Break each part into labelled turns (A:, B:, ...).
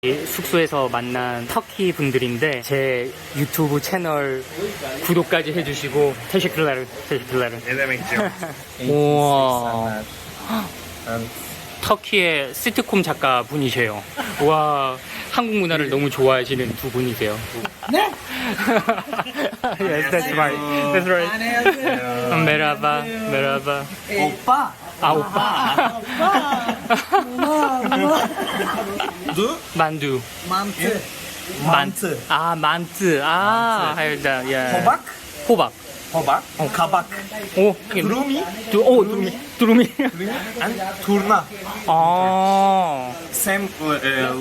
A: 숙소에서 만난 터키 분들인데 제 유튜브 채널 구독까지 해주시고 teşekkürler.
B: Ne demekciğim?
A: 우와, 터키의 시트콤 작가 분이세요. 와, 한국 문화를 너무 좋아하시는 두 분이세요.
C: 네?
A: Yes, that's right. That's right. 메라바, 메라바.
C: 오빠.
A: 아, 오빠.
B: Du?
A: 만두.
C: 만트.
B: Mantı.
A: 아, 만트. 아, 알다. 예.
C: 호박?
A: 호박.
B: Hobak. Kabak.
A: 오,
B: Durumi.
A: 두루미. 두루미.
B: And turna.
A: 아.
B: Same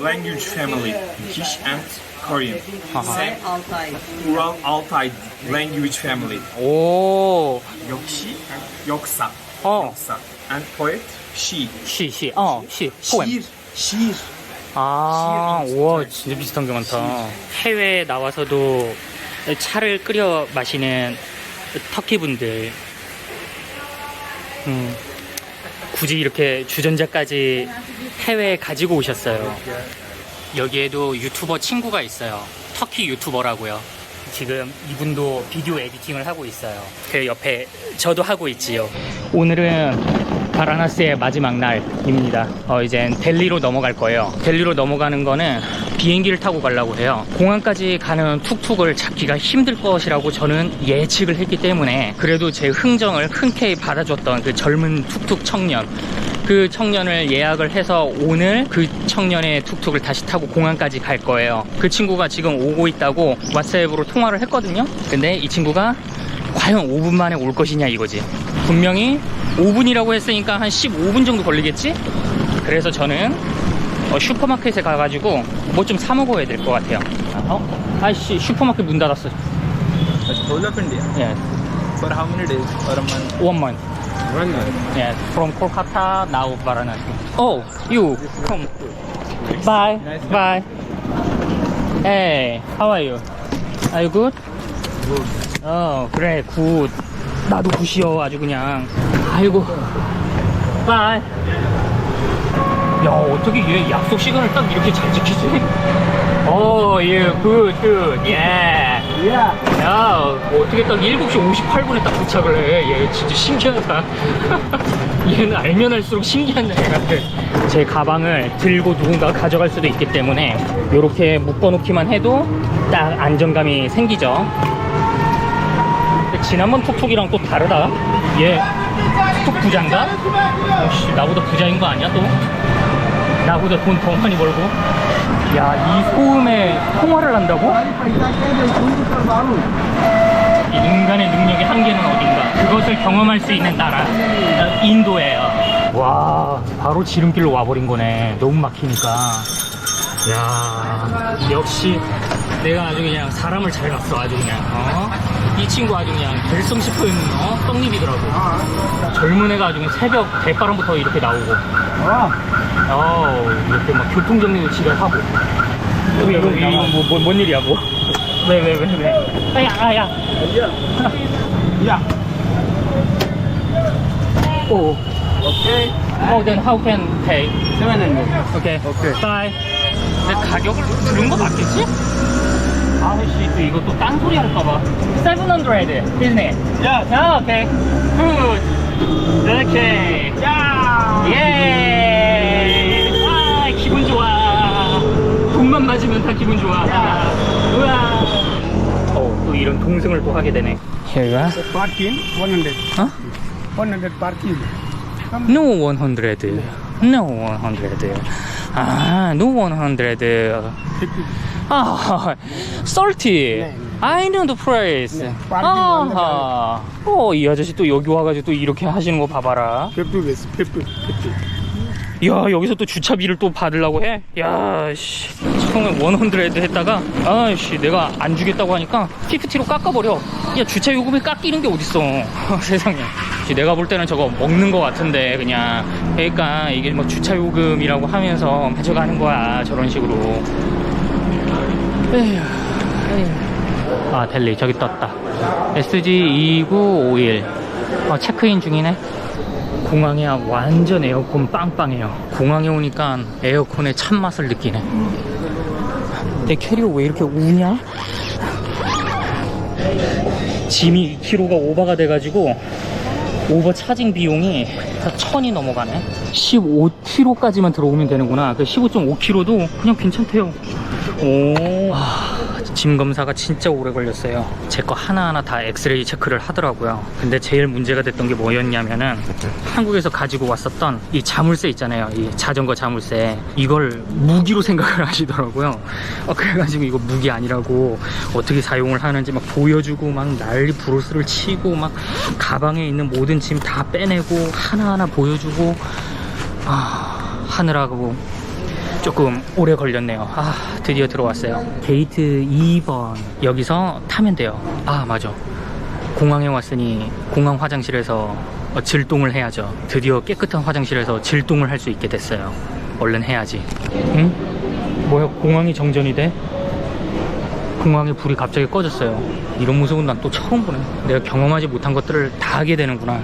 B: language family. Turkish and Korean. Same
C: 알타이.
B: Ural Altay language family.
A: 오.
B: 역시, 역사.
A: 어.
B: 역사. And poet, 시.
A: 시. 포엠.
B: 시ir. 시ir.
A: 아, 우와, 진짜 비슷한 게 많다. 해외에 나와서도 차를 끓여 마시는 터키 분들. 굳이 이렇게 주전자까지 해외에 가지고 오셨어요. 여기에도 유튜버 친구가 있어요. 터키 유튜버라고요. 지금 이분도 비디오 에디팅을 하고 있어요. 그 옆에 저도 하고 있지요. 오늘은 바라나스의 마지막 날입니다. 이젠 델리로 넘어갈 거예요. 델리로 넘어가는 거는 비행기를 타고 가려고 해요. 공항까지 가는 툭툭을 잡기가 힘들 것이라고 저는 예측을 했기 때문에 그래도 제 흥정을 흔쾌히 받아줬던 그 젊은 툭툭 청년, 그 청년을 예약을 해서 오늘 그 청년의 툭툭을 다시 타고 공항까지 갈 거예요. 그 친구가 지금 오고 있다고 왓츠앱으로 통화를 했거든요. 근데 이 친구가 과연 5분 만에 올 것이냐 이거지. 분명히 5분이라고 했으니까 한 15분 정도 걸리겠지? 그래서 저는 슈퍼마켓에 가가지고 뭐 좀 사 먹어야 될 것 같아요. 아이씨, 슈퍼마켓 문 닫았어.
B: Develop India.
A: Yes.
B: For how many days? For a month?
A: 1 month.
B: 1 month.
A: Yes. From Kolkata, now Varanasi. Oh, you come. Bye. Bye. Hey, how are you? Are you good? 그래, 굿. 나도 굿이요, 아주 그냥. 아이고. Bye. 야, 어떻게 얘 약속 시간을 딱 이렇게 잘 지키지? 예, 굿, 예. 야, 어떻게 딱 7시 58분에 딱 도착을 해. 얘 진짜 신기하다. 얘는 알면 할수록 신기한 애 같아. 제 가방을 들고 누군가가 가져갈 수도 있기 때문에 이렇게 묶어놓기만 해도 딱 안정감이 생기죠. 근데 지난번 툭툭이랑 또 다르다. 얘 툭툭 부자인가? 역시 나보다 부자인 거 아니야 또? 나보다 돈 더 많이 벌고. 야, 이 소음에 통화를 한다고? 이 인간의 능력의 한계는 어딘가. 그것을 경험할 수 있는 나라 인도예요. 와, 바로 지름길로 와버린 거네. 너무 막히니까. 야, 역시 내가 아주 그냥 사람을 잘 봤어. 아주 그냥 이 친구 아주 그냥 결성 싶은 떡잎이더라고. 젊은 애가 아주 그냥 새벽 대바람부터 이렇게 나오고 이렇게 막 교통정리도 지랄하고. 뭔 일이야 뭐? 왜? 야. 오.
B: Okay.
A: Then how can pay?
B: 700.
A: Okay. Bye. 근데 가격을 들은 거 맞겠지? 아씨, 또 이거 또 딴소리 할까봐. 700, isn't it?
B: Yeah.
A: Okay. Good. Okay. 예. 기분 좋아. 돈만 맞으면 다 기분 좋아. 우와. 또 이런 동승을 또 하게 되네. 여기가?
C: Parking 100. 100 parking.
A: No 100. No 100. No 100. 30. I know the price. 이 아저씨 또 여기 와가지고 또 이렇게 하시는 거 봐봐라.
C: 50.
A: 야, 여기서 또 주차비를 또 받으려고 해? 야, 씨. 처음에 100 했다가, 씨, 내가 안 주겠다고 하니까 50로 깎아버려. 야, 주차 요금에 깎이는 게 어딨어. 세상에. 내가 볼 때는 저거 먹는 거 같은데, 그냥. 그러니까 이게 뭐 주차 요금이라고 하면서 가져가는 거야. 저런 식으로. 에휴. 델리, 저기 떴다. SG2951. 체크인 중이네. 공항에 완전 에어컨 빵빵해요. 공항에 오니까 에어컨의 참맛을 느끼네. 내 캐리어 왜 이렇게 우냐? 짐이 2kg가 오버가 돼가지고 오버 차징 비용이 다 1000이 넘어가네. 15kg까지만 들어오면 되는구나. 그 15.5kg도 그냥 괜찮대요. 오, 짐 검사가 진짜 오래 걸렸어요. 제 거 하나하나 다 엑스레이 체크를 하더라고요. 근데 제일 문제가 됐던 게 뭐였냐면은 한국에서 가지고 왔었던 이 자물쇠 있잖아요. 이 자전거 자물쇠. 이걸 무기로 생각을 하시더라고요. 그래가지고 이거 무기 아니라고 어떻게 사용을 하는지 막 보여주고 막 난리 브로스를 치고 막 가방에 있는 모든 짐 다 빼내고 하나하나 보여주고 하느라고 조금 오래 걸렸네요. 드디어 들어왔어요. 게이트 2번 여기서 타면 돼요. 맞아, 공항에 왔으니 공항 화장실에서 질동을 해야죠. 드디어 깨끗한 화장실에서 질동을 할 수 있게 됐어요. 얼른 해야지. 응? 뭐야, 공항이 정전이 돼? 공항에 불이 갑자기 꺼졌어요. 이런 모습은 난 또 처음 보네. 내가 경험하지 못한 것들을 다 하게 되는구나.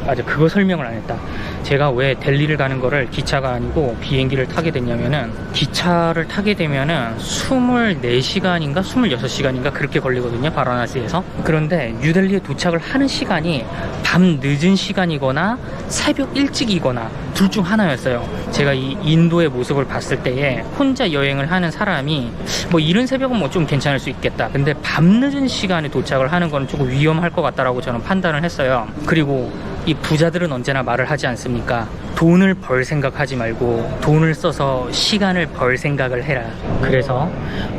A: 맞아, 그거 설명을 안 했다. 제가 왜 델리를 가는 거를 기차가 아니고 비행기를 타게 됐냐면은, 기차를 타게 되면은 24시간인가 26시간인가 그렇게 걸리거든요, 바라나시에서. 그런데 뉴델리에 도착을 하는 시간이 밤 늦은 시간이거나 새벽 일찍이거나 둘 중 하나였어요. 제가 이 인도의 모습을 봤을 때에 혼자 여행을 하는 사람이 뭐 이른 새벽은 뭐 좀 괜찮을 수 있겠다, 근데 밤 늦은 시간에 도착을 하는 건 조금 위험할 것 같다라고 저는 판단을 했어요. 그리고 이 부자들은 언제나 말을 하지 않습니까? 돈을 벌 생각하지 말고 돈을 써서 시간을 벌 생각을 해라. 그래서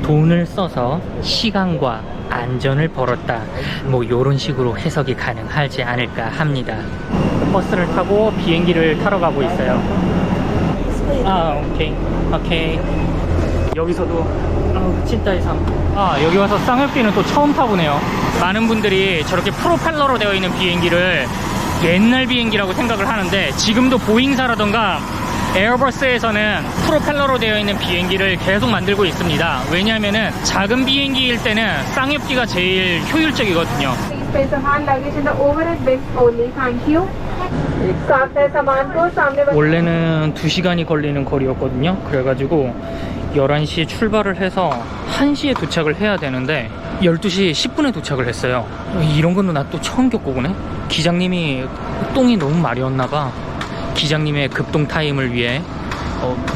A: 돈을 써서 시간과 안전을 벌었다, 뭐 요런 식으로 해석이 가능하지 않을까 합니다. 버스를 타고 비행기를 타러 가고 있어요. 오케이. 여기서도 찐따의 삶. 여기 와서 쌍엽기는 또 처음 타보네요. 많은 분들이 저렇게 프로펠러로 되어 있는 비행기를 옛날 비행기라고 생각을 하는데, 지금도 보잉사라던가 에어버스에서는 프로펠러로 되어 있는 비행기를 계속 만들고 있습니다. 왜냐하면은 작은 비행기일 때는 쌍엽기가 제일 효율적이거든요.
D: Place the hand luggage in the overhead bins only. Thank you. साथ है सामान को सामने
A: 원래는 2시간이 걸리는 거리였거든요. 그래가지고 11시에 출발을 해서 1시에 도착을 해야 되는데 12시 10분에 도착을 했어요. 이런 거는 나 또 처음 겪어보네. 기장님이 똥이 너무 마려웠나봐. 기장님의 급동 타임을 위해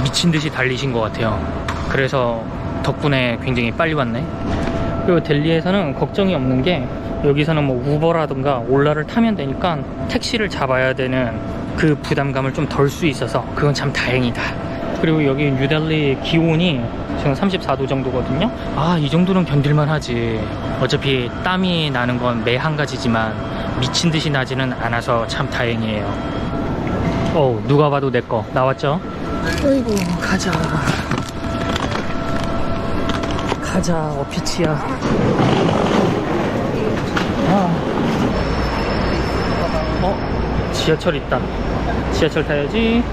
A: 미친듯이 달리신 것 같아요. 그래서 덕분에 굉장히 빨리 왔네. 그리고 델리에서는 걱정이 없는 게, 여기서는 뭐 우버라든가 올라를 타면 되니까 택시를 잡아야 되는 그 부담감을 좀 덜 수 있어서 그건 참 다행이다. 그리고 여기 뉴델리 기온이 지금 34도 정도거든요. 이 정도는 견딜만 하지. 어차피 땀이 나는 건 매 한 가지지만 미친듯이 나지는 않아서 참 다행이에요. 누가 봐도 내 거 나왔죠? 어이구, 가자 어피치야. 지하철 있다. 지하철 타야지.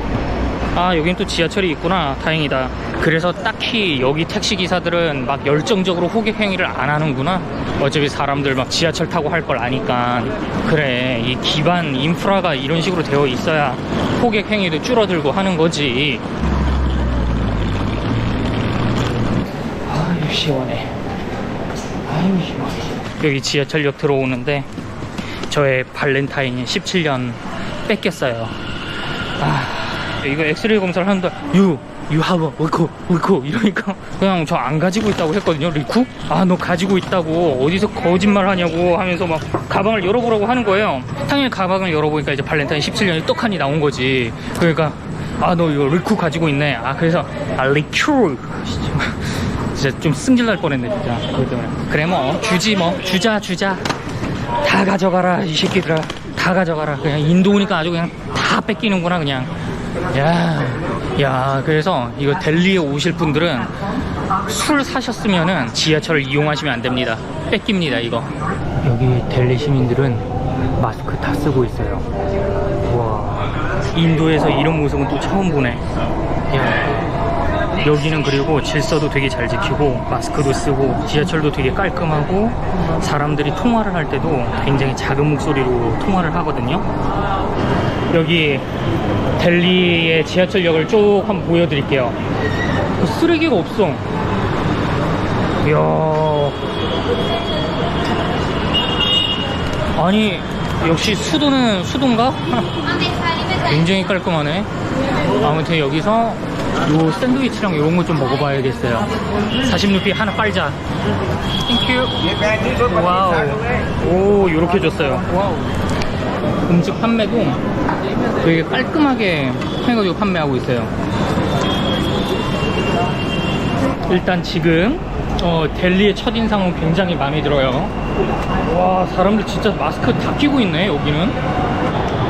A: 여긴 또 지하철이 있구나. 다행이다. 그래서 딱히 여기 택시기사들은 막 열정적으로 호객 행위를 안 하는구나. 어차피 사람들 막 지하철 타고 할 걸 아니까. 그래, 이 기반 인프라가 이런 식으로 되어 있어야 호객 행위도 줄어들고 하는 거지. 아유 시원해. 여기 지하철역 들어오는데 저의 발렌타인 17년 뺏겼어요. 이거 엑스레이 검사를 하는데 You have a 리쿠 이러니까 그냥 저 안 가지고 있다고 했거든요. 리쿠? 너 가지고 있다고 어디서 거짓말 하냐고 하면서 막 가방을 열어보라고 하는 거예요. 당연히 가방을 열어보니까 이제 발렌타인 17년이 떡하니 나온 거지. 그러니까 너 이거 리쿠 가지고 있네. 그래서 리쿠 진짜 좀 승질날 뻔했네 진짜. 그것 때문에. 그래 뭐 주지 뭐. 주자 다 가져가라 이 새끼들아. 다 가져가라. 그냥 인도 오니까 아주 그냥 다 뺏기는구나 그냥. 야, 그래서 이거 델리에 오실 분들은 술 사셨으면은 지하철을 이용하시면 안 됩니다. 뺏깁니다 이거. 여기 델리 시민들은 마스크 다 쓰고 있어요. 와, 인도에서 이런 모습은 또 처음 보네. 여기는 그리고 질서도 되게 잘 지키고 마스크도 쓰고 지하철도 되게 깔끔하고 사람들이 통화를 할 때도 굉장히 작은 목소리로 통화를 하거든요. 여기 델리의 지하철역을 쭉 한번 보여드릴게요. 쓰레기가 없어. 이야. 아니, 역시 수도는 수도인가? 굉장히 깔끔하네. 아무튼 여기서 요 샌드위치랑 요런 거 좀 먹어봐야겠어요. 40루피 하나 빨자. 땡큐. 와우. 오, 요렇게 줬어요. 와우. 음식 판매도 되게 깔끔하게 해가지고 판매하고 있어요. 일단 지금 델리의 첫인상은 굉장히 마음에 들어요. 와, 사람들 진짜 마스크 다 끼고 있네. 여기는.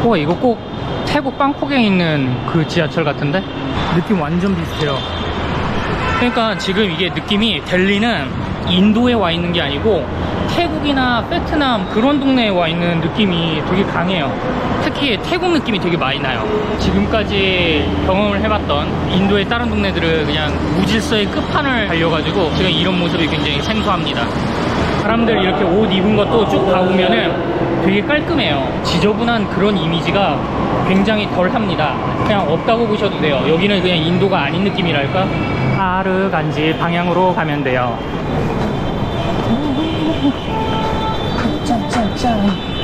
A: 와, 이거 꼭 태국 방콕에 있는 그 지하철 같은데? 느낌 완전 비슷해요. 그러니까 지금 이게 느낌이 델리는 인도에 와 있는 게 아니고 태국이나 베트남 그런 동네에 와 있는 느낌이 되게 강해요. 특히 태국 느낌이 되게 많이 나요. 지금까지 경험을 해봤던 인도의 다른 동네들은 그냥 무질서의 끝판을 달려가지고 지금 이런 모습이 굉장히 생소합니다. 사람들 이렇게 옷 입은 것도 쭉 봐보면은 되게 깔끔해요. 지저분한 그런 이미지가 굉장히 덜 합니다. 그냥 없다고 보셔도 돼요. 여기는 그냥 인도가 아닌 느낌이랄까? 아르간지 방향으로 가면 돼요. 짠짠짠.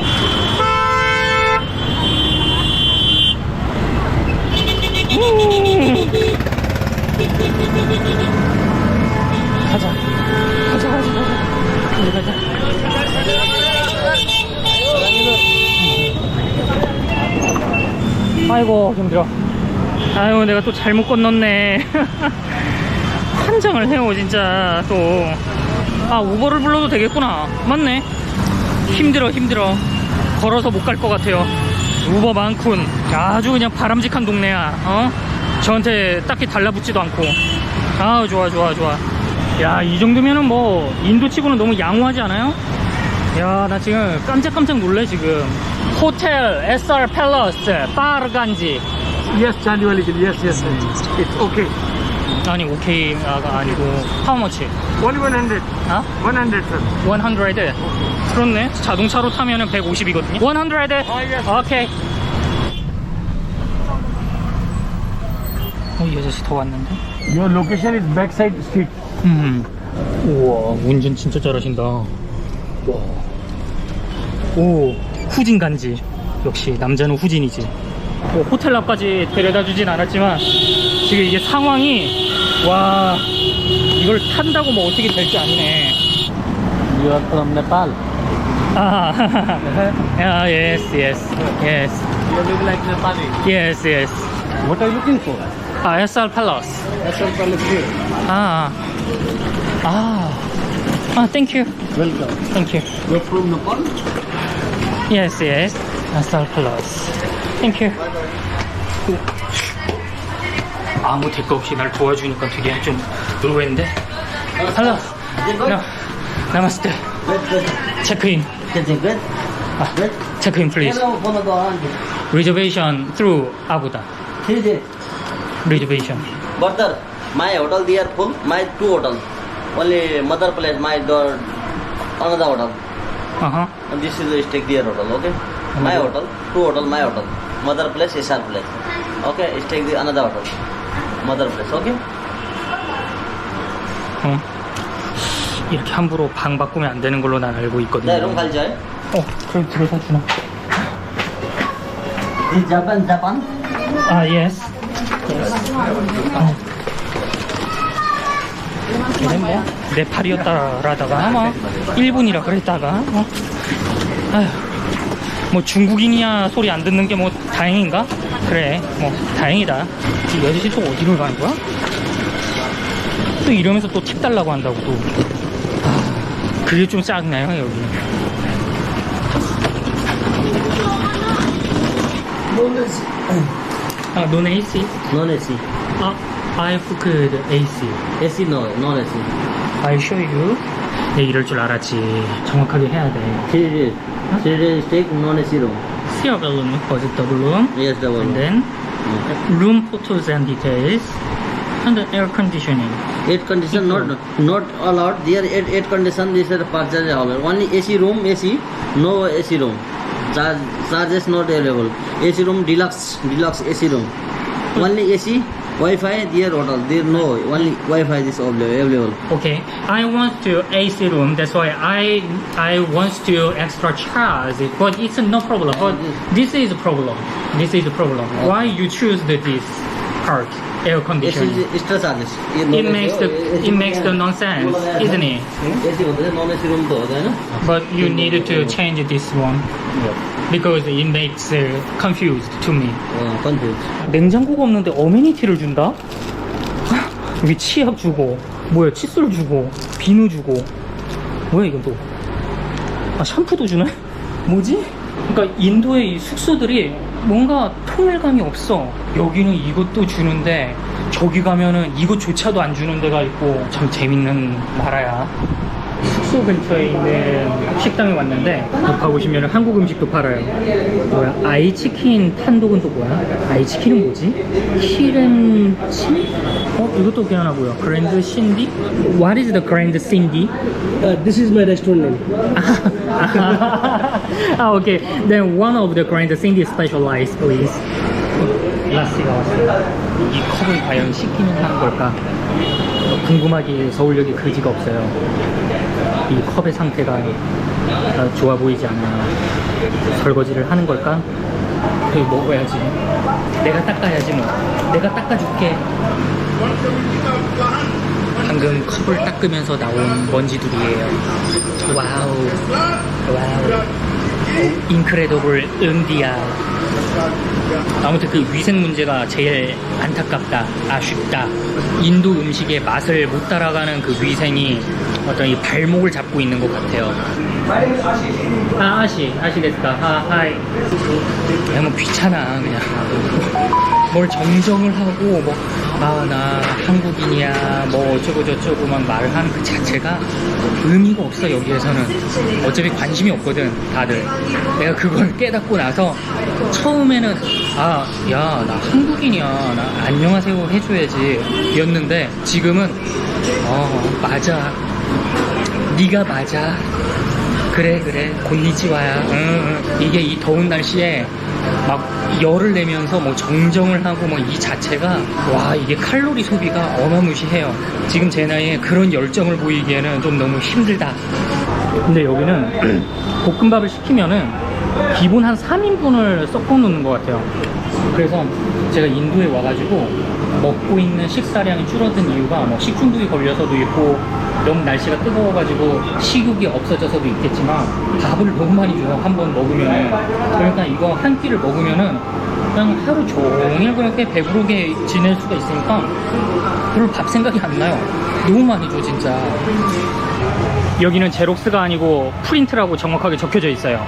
A: 가자. 가자. 가자. 아이고, 힘들어. 아이고, 내가 또 잘못 건넜네. 환장을 해요, 진짜. 또. 아, 우버를 불러도 되겠구나. 맞네. 힘들어. 걸어서 못 갈 것 같아요. 우버 많군. 아주 그냥 바람직한 동네야. 저한테 딱히 달라붙지도 않고. 아, 좋아. 야, 이 정도면은 뭐 인도 치고는 너무 양호하지 않아요? 야, 나 지금 깜짝 놀래 지금. 호텔 SR 팰러스 파르간지.
C: Yes, Charlie wali ke liye. Yes. It's okay.
A: 아니, 오케이가 아니고 how much?
C: Only 100.
A: 어?
C: 100, sir.
A: 100. 그렇네. 자동차로 타면은 150이거든요. 100. 오케이. 이 아저씨 더 왔는데?
C: Your location is backside street.
A: 우와, 운전 진짜 잘하신다. 와. 오, 후진 간지. 역시 남자는 후진이지. 호텔 앞까지 데려다 주진 않았지만 지금 이게 상황이, 와, 이걸 탄다고 뭐 어떻게 될 게 아니네.
C: You are from Nepal.
A: 아, yes.
C: You look like Nepali.
A: Yes.
C: What are you looking for?
A: SR Palace.
C: SR Palace here.
A: Thank you.
C: Welcome.
A: Thank you.
C: You're from Nepal?
A: Yes. SR Palace. Thank you. 아무 대가 없이 날 도와주니까 되게 좀 의외인데. Hello. No. Namaste. Check-in. Check-in, please. Reservation through Abuda. Reservation.
E: Brother, my hotel they are full. My 2 hotel. Only mother place my door another hotel. And this is the stay their hotel. Okay. My hotel, 2 hotel, my hotel. Mother place, SR place. Okay. Stay the another hotel. Mother place. Okay.
A: 이렇게 함부로 방 바꾸면 안 되는 걸로 난 알고 있거든요.
E: 네, room खाली जाए.
A: 그럼 들어서 주나?
E: This Japan.
A: Yes. 걔는 뭐 네팔이었다라다가 뭐 일본이라 그랬다가 아휴, 뭐 중국인이야 소리 안 듣는 게 뭐 다행인가? 그래, 뭐 다행이다. 이 아저씨 또 어디로 가는 거야? 또 이러면서 또 팁 달라고 한다고 또. 그게 좀 짜증나요 여기. Non AC?
E: Non AC.
A: I booked AC.
E: AC no, non AC.
A: I show you. 네, 이럴 줄 알았지. 정확하게 해야 돼.
E: 3 days stay non AC room.
A: Single room, was it double room?
E: Yes, double
A: And
E: room.
A: then room photos and details and the air conditioning.
E: Air condition not allowed. There air condition. This is the purchase allowed. Only AC room AC. No AC room. Charges not available. AC room deluxe AC room. Only AC Wi-Fi, dear hotel. There no only Wi-Fi is available.
A: Okay, I want to AC room. That's why I want to extra charge. But it's no problem. But this is a problem. This is a problem. Why you choose this part? Air
E: This
A: conditioning.
E: is extra charges.
A: It makes the nonsense, isn't it?
E: AC होता है, non AC room तो होता है ना?
A: But you need to change this one because it makes confused to me.
E: Confused.
A: 냉장고가 없는데 어메니티를 준다? 여기 치약 주고, 뭐야, 칫솔 주고, 비누 주고, 뭐야 이건 또? 아, 샴푸도 주네? 뭐지? 그러니까 인도의 이 숙소들이 뭔가 통일감이 없어. 여기는 이것도 주는데 저기 가면은 이것조차도 안 주는 데가 있고, 참 재밌는 나라야. 숙소 근처에 있는 식당에 왔는데 가보시면 한국 음식도 팔아요. 뭐야, 아이치킨 탄독은 또 뭐야? 아이치킨은 뭐지? 키렌친? 이것도 괜찮아 보여. 그랜드 신디? What is the Grand Cindy?
C: This is my restaurant name.
A: Okay. Then one of the Grand Cindy specialized, please. 라스가 왔어요. 이 컵을 과연 시키면 하는 걸까? 궁금하기 서울역이 그지가 없어요. 이 컵의 상태가 좋아 보이지 않아요. 설거지를 하는 걸까? 여기 먹어야지. 내가 닦아야지 뭐. 내가 닦아줄게. 방금 컵을 닦으면서 나온 먼지들이에요. 와우. 와우. 인크레더블 응디야. 아무튼 그 위생 문제가 제일 안타깝다, 아쉽다. 인도 음식의 맛을 못 따라가는 그 위생이 어떤 이 발목을 잡고 있는 것 같아요. 아시 됐다. 하이. 그냥 뭐 귀찮아, 그냥. 뭘 정정을 하고, 뭐, 나 한국인이야, 뭐 어쩌고 저쩌고 막 말을 하는 그 자체가 의미가 없어, 여기에서는. 어차피 관심이 없거든, 다들. 내가 그걸 깨닫고 나서 처음에는 야, 나 한국인이야, 나 안녕하세요 해줘야지 였는데 지금은 맞아, 네가 맞아, 그래 곤니치와야. 이게 이 더운 날씨에 막 열을 내면서 뭐 정정을 하고 뭐 이 자체가, 와, 이게 칼로리 소비가 어마무시해요. 지금 제 나이에 그런 열정을 보이기에는 좀 너무 힘들다. 근데 여기는 볶음밥을 시키면은 기본 한 3인분을 섞어 놓는 것 같아요. 그래서 제가 인도에 와가지고 먹고 있는 식사량이 줄어든 이유가 뭐 식중독이 걸려서도 있고, 너무 날씨가 뜨거워가지고 식욕이 없어져서도 있겠지만, 밥을 너무 많이 줘요, 한 번 먹으면은. 그러니까 이거 한 끼를 먹으면은 그냥 하루 종일 그렇게 배부르게 지낼 수가 있으니까 별로 밥 생각이 안 나요. 너무 많이 줘, 진짜. 여기는 제록스가 아니고 프린트라고 정확하게 적혀져 있어요.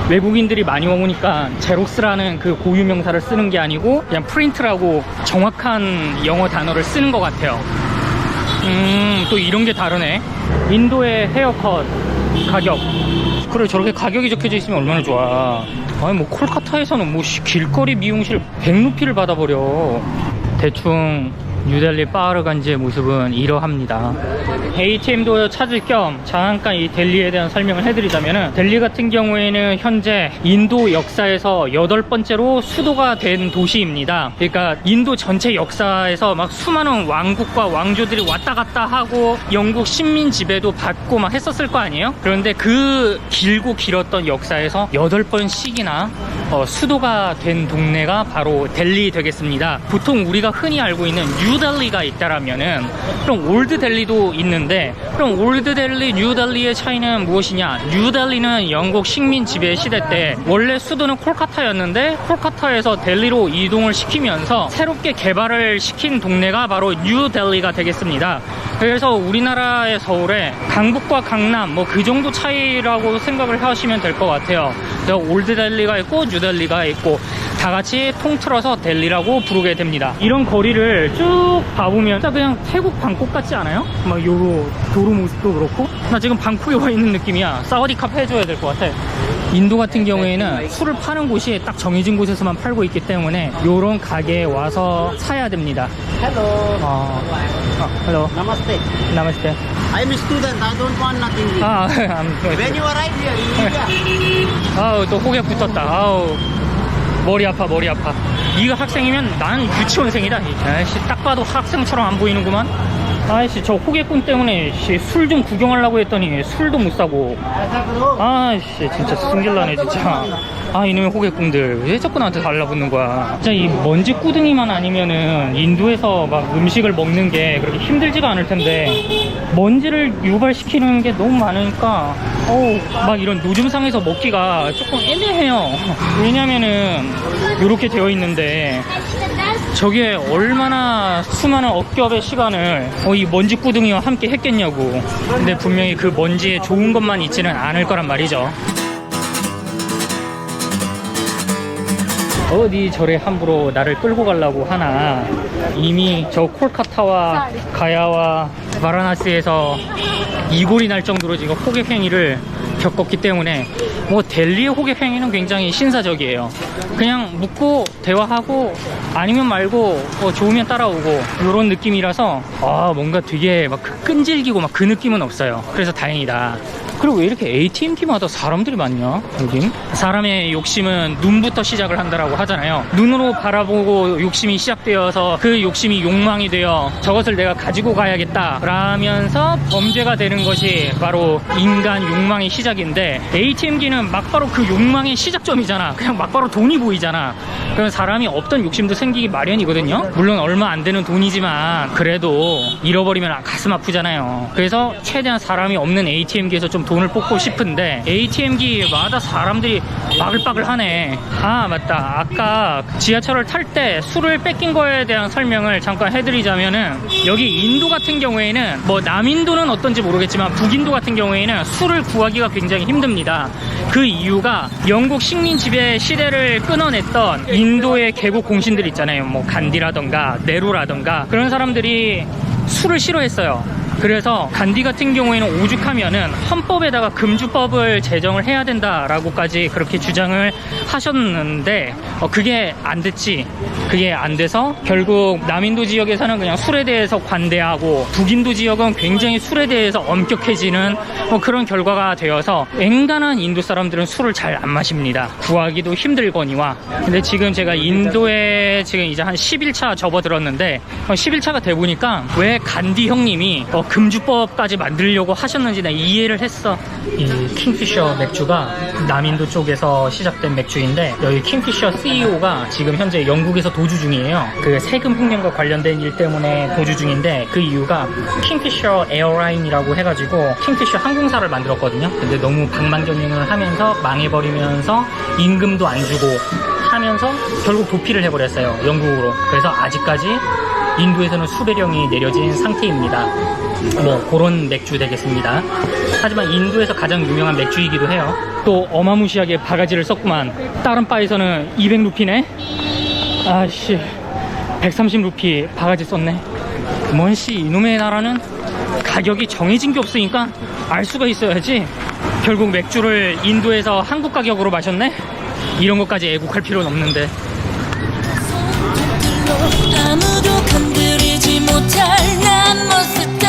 A: 외국인들이 많이 와보니까 제록스라는 그 고유 명사를 쓰는 게 아니고 그냥 프린트라고 정확한 영어 단어를 쓰는 것 같아요. 또 이런 게 다르네. 인도의 헤어컷 가격. 그래, 저렇게 가격이 적혀져 있으면 얼마나 좋아. 아니 뭐 콜카타에서는 뭐 길거리 미용실 100루피를 받아버려. 대충 뉴델리 파르간지의 모습은 이러합니다. ATM도 찾을 겸 잠깐 이 델리에 대한 설명을 해드리자면은, 델리 같은 경우에는 현재 인도 역사에서 8번째로 수도가 된 도시입니다. 그러니까 인도 전체 역사에서 막 수많은 왕국과 왕조들이 왔다 갔다 하고 영국 식민 지배도 받고 막 했었을 거 아니에요? 그런데 그 길고 길었던 역사에서 8번씩이나 수도가 된 동네가 바로 델리 되겠습니다. 보통 우리가 흔히 알고 있는 뉴델리가 있다라면은, 그럼 올드 델리도 있는데, 그럼 올드 델리, 뉴 델리의 차이는 무엇이냐? 뉴 델리는 영국 식민 지배 시대 때 원래 수도는 콜카타였는데 콜카타에서 델리로 이동을 시키면서 새롭게 개발을 시킨 동네가 바로 뉴 델리가 되겠습니다. 그래서 우리나라의 서울에 강북과 강남 뭐 그 정도 차이라고 생각을 하시면 될 것 같아요. 올드 델리가 있고 뉴 델리가 있고 다 같이 통틀어서 델리라고 부르게 됩니다. 이런 거리를 쭉 봐보면 진짜 그냥 태국 방콕 같지 않아요? 막 요 도로 모습도 그렇고. 나 지금 방콕에 와 있는 느낌이야. 사우디캅 해줘야 될 것 같아. 인도 같은 경우에는 술을 파는 곳이 딱 정해진 곳에서만 팔고 있기 때문에 요런 가게에 와서 사야 됩니다.
E: Hello.
A: Hello.
E: Namaste.
A: Namaste.
E: I am a student. I don't want nothing. When you arrive here in India.
A: 아우, 또 호개 붙었다. 아우, 머리 아파. 네가 학생이면 나는 유치원생이다. 아이씨, 딱 봐도 학생처럼 안 보이는구만. 아이씨, 저 호객꾼 때문에 술 좀 구경하려고 했더니 술도 못 사고. 아이씨, 진짜 승질나네 진짜. 아, 이놈의 호객꾼들 왜 자꾸 나한테 달라붙는 거야. 진짜 이 먼지 꾸둥이만 아니면은 인도에서 막 음식을 먹는 게 그렇게 힘들지가 않을 텐데 먼지를 유발시키는 게 너무 많으니까 막 이런 노점상에서 먹기가 조금 애매해요. 왜냐면은 이렇게 되어 있는데 저게 얼마나 수많은 억겹의 시간을 이 먼지 꾸둥이와 함께 했겠냐고. 근데 분명히 그 먼지에 좋은 것만 있지는 않을 거란 말이죠. 어디 저래 함부로 나를 끌고 가려고 하나. 이미 저 콜카타와 가야와 바라나시에서 이골이 날 정도로 지금 호객 행위를 겪었기 때문에 뭐 델리의 호객 행위는 굉장히 신사적이에요. 그냥 묻고 대화하고 아니면 말고 좋으면 따라오고 이런 느낌이라서 뭔가 되게 막 끈질기고 막 그 느낌은 없어요. 그래서 다행이다. 그리고 왜 이렇게 ATM기마다 사람들이 많냐 여긴? 사람의 욕심은 눈부터 시작을 한다라고 하잖아요. 눈으로 바라보고 욕심이 시작되어서 그 욕심이 욕망이 되어 저것을 내가 가지고 가야겠다 라면서 범죄가 되는 것이 바로 인간 욕망의 시작인데, ATM기는 막바로 그 욕망의 시작점이잖아. 그냥 막바로 돈이 보이잖아. 그럼 사람이 없던 욕심도 생기기 마련이거든요. 물론 얼마 안 되는 돈이지만 그래도 잃어버리면 가슴 아프잖아요. 그래서 최대한 사람이 없는 ATM기에서 좀 돈을 뽑고 싶은데 ATM기마다 사람들이 바글바글 하네. 아 맞다, 아까 지하철을 탈 때 술을 뺏긴 거에 대한 설명을 잠깐 해드리자면은, 여기 인도 같은 경우에는 뭐 남인도는 어떤지 모르겠지만 북인도 같은 경우에는 술을 구하기가 굉장히 힘듭니다. 그 이유가 영국 식민 지배 시대를 끊어냈던 인도의 개국 공신들 있잖아요. 뭐 간디라던가 네루라던가 그런 사람들이 술을 싫어했어요. 그래서 간디 같은 경우에는 오죽하면은 헌법에다가 금주법을 제정을 해야 된다라고까지 그렇게 주장을 하셨는데 그게 안 됐지. 그게 안 돼서 결국 남인도 지역에서는 그냥 술에 대해서 관대하고 북인도 지역은 굉장히 술에 대해서 엄격해지는 그런 결과가 되어서 엔간한 인도 사람들은 술을 잘 안 마십니다. 구하기도 힘들거니와. 근데 지금 제가 인도에 지금 이제 한 10일차 접어들었는데 10일차가 돼 보니까 왜 간디 형님이 금주법까지 만들려고 하셨는지 나 이해를 했어. 이 킹피셔 맥주가 남인도 쪽에서 시작된 맥주인데, 여기 킹피셔 CEO가 지금 현재 영국에서 도주 중이에요. 그 세금 횡령과 관련된 일 때문에 도주 중인데, 그 이유가 킹피셔 에어라인이라고 해가지고 킹피셔 항공사를 만들었거든요. 근데 너무 방망경영을 하면서 망해버리면서 임금도 안 주고 하면서 결국 도피를 해버렸어요, 영국으로. 그래서 아직까지 인도에서는 수배령이 내려진 상태입니다. 뭐 그런 맥주 되겠습니다. 하지만 인도에서 가장 유명한 맥주이기도 해요. 또 어마무시하게 바가지를 썼구만. 다른 바에서는 200루피네. 아씨, 130루피 바가지 썼네. 뭔씨, 이놈의 나라는 가격이 정해진 게 없으니까 알 수가 있어야지. 결국 맥주를 인도에서 한국 가격으로 마셨네. 이런 것까지 애국할 필요는 없는데.
F: 아무도 건드리지 못할 난 모습